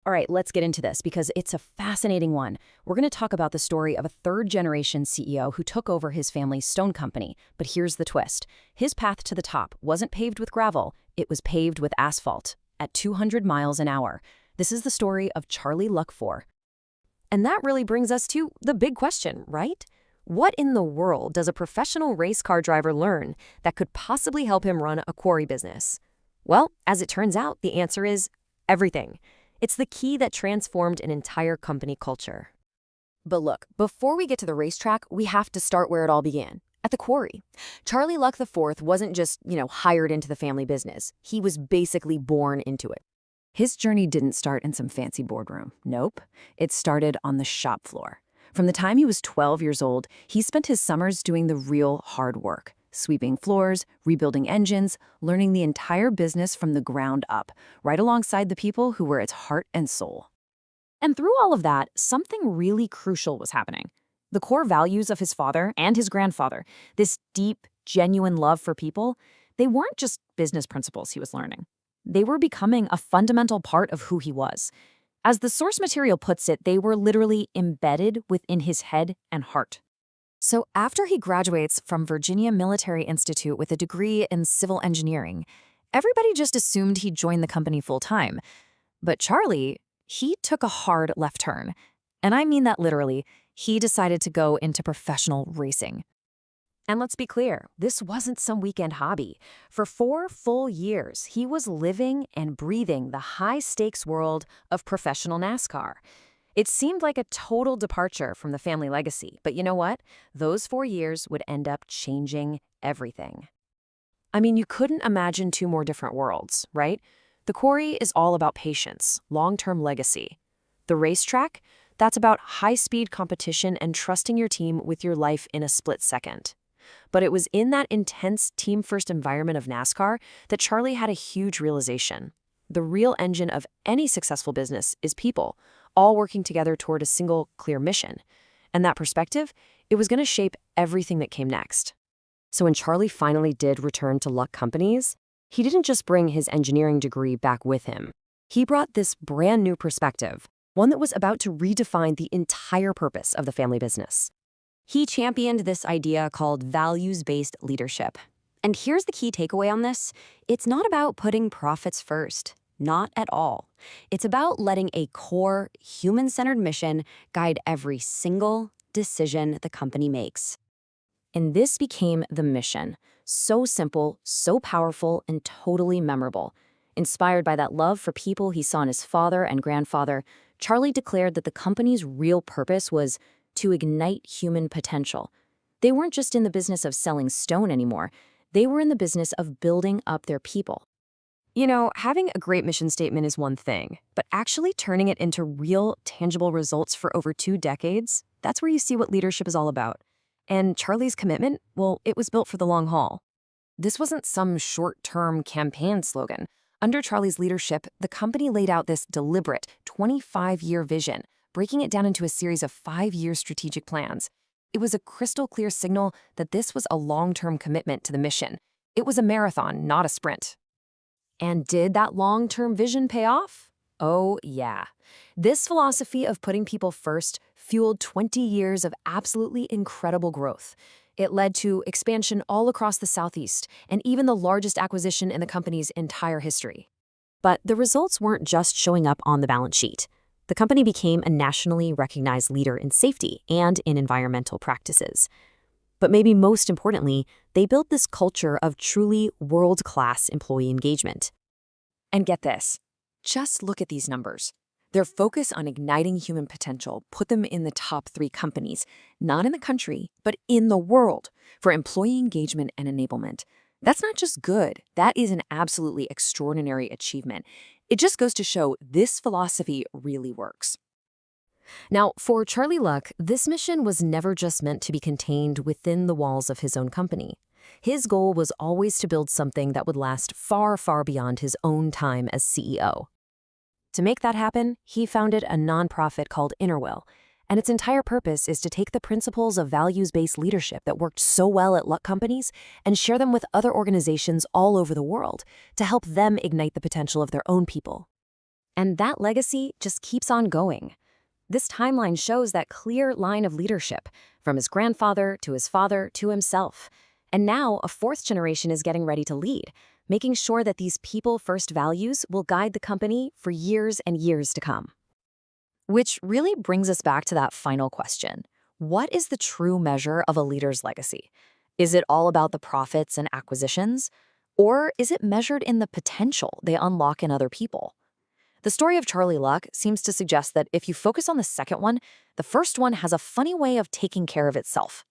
All right, let's get into this because it's a fascinating one. We're going to talk about the story of a third-generation CEO who took over his family's stone company. But here's the twist. His path to the top wasn't paved with gravel, it was paved with asphalt at 200 miles an hour. This is the story of Charlie Luck 4. And that really brings us to the big question, right? What in the world does a professional race car driver learn that could possibly help him run a quarry business? Well, as it turns out, the answer is everything. It's the key that transformed an entire company culture. But look, before we get to the racetrack, we have to start where it all began, at the quarry. Charlie Luck IV wasn't just, hired into the family business. He was basically born into it. His journey didn't start in some fancy boardroom. Nope. It started on the shop floor. From the time he was 12 years old, he spent his summers doing the real hard work. Sweeping floors, rebuilding engines, learning the entire business from the ground up, right alongside the people who were its heart and soul. And through all of that, something really crucial was happening. The core values of his father and his grandfather, this deep, genuine love for people, they weren't just business principles he was learning. They were becoming a fundamental part of who he was. As the source material puts it, they were literally embedded within his head and heart. So after he graduates from Virginia Military Institute with a degree in civil engineering, everybody just assumed he'd join the company full-time. But Charlie, he took a hard left turn. And I mean that literally. He decided to go into professional racing. And let's be clear, this wasn't some weekend hobby. For 4 full years, he was living and breathing the high-stakes world of professional NASCAR. It seemed like a total departure from the family legacy, but you know what? Those 4 years would end up changing everything. I mean, you couldn't imagine 2 more different worlds, right? The quarry is all about patience, long-term legacy. The racetrack, that's about high-speed competition and trusting your team with your life in a split second. But it was in that intense team-first environment of NASCAR that Charlie had a huge realization. The real engine of any successful business is people, all working together toward a single, clear mission. And that perspective, it was going to shape everything that came next. So when Charlie finally did return to Luck Companies, he didn't just bring his engineering degree back with him. He brought this brand new perspective, one that was about to redefine the entire purpose of the family business. He championed this idea called values-based leadership. And here's the key takeaway on this. It's not about putting profits first. Not at all. It's about letting a core, human-centered mission guide every single decision the company makes. And this became the mission. So simple, so powerful, and totally memorable. Inspired by that love for people he saw in his father and grandfather, Charlie declared that the company's real purpose was to ignite human potential. They weren't just in the business of selling stone anymore. They were in the business of building up their people. Having a great mission statement is one thing, but actually turning it into real, tangible results for over 2 decades, that's where you see what leadership is all about. And Charlie's commitment, well, it was built for the long haul. This wasn't some short-term campaign slogan. Under Charlie's leadership, the company laid out this deliberate 25-year vision, breaking it down into a series of 5-year strategic plans. It was a crystal-clear signal that this was a long-term commitment to the mission. It was a marathon, not a sprint. And did that long-term vision pay off? Oh, yeah. This philosophy of putting people first fueled 20 years of absolutely incredible growth. It led to expansion all across the Southeast, and even the largest acquisition in the company's entire history. But the results weren't just showing up on the balance sheet. The company became a nationally recognized leader in safety and in environmental practices. But maybe most importantly, they built this culture of truly world-class employee engagement. And get this, just look at these numbers. Their focus on igniting human potential put them in the top 3 companies, not in the country, but in the world, for employee engagement and enablement. That's not just good, that is an absolutely extraordinary achievement. It just goes to show this philosophy really works. Now, for Charlie Luck, this mission was never just meant to be contained within the walls of his own company. His goal was always to build something that would last far, far beyond his own time as CEO. To make that happen, he founded a nonprofit called InnerWill, and its entire purpose is to take the principles of values-based leadership that worked so well at Luck Companies and share them with other organizations all over the world to help them ignite the potential of their own people. And that legacy just keeps on going. This timeline shows that clear line of leadership, from his grandfather to his father to himself. And now a fourth generation is getting ready to lead, making sure that these people-first values will guide the company for years and years to come. Which really brings us back to that final question. What is the true measure of a leader's legacy? Is it all about the profits and acquisitions? Or is it measured in the potential they unlock in other people? The story of Charlie Luck seems to suggest that if you focus on the second one, the first one has a funny way of taking care of itself.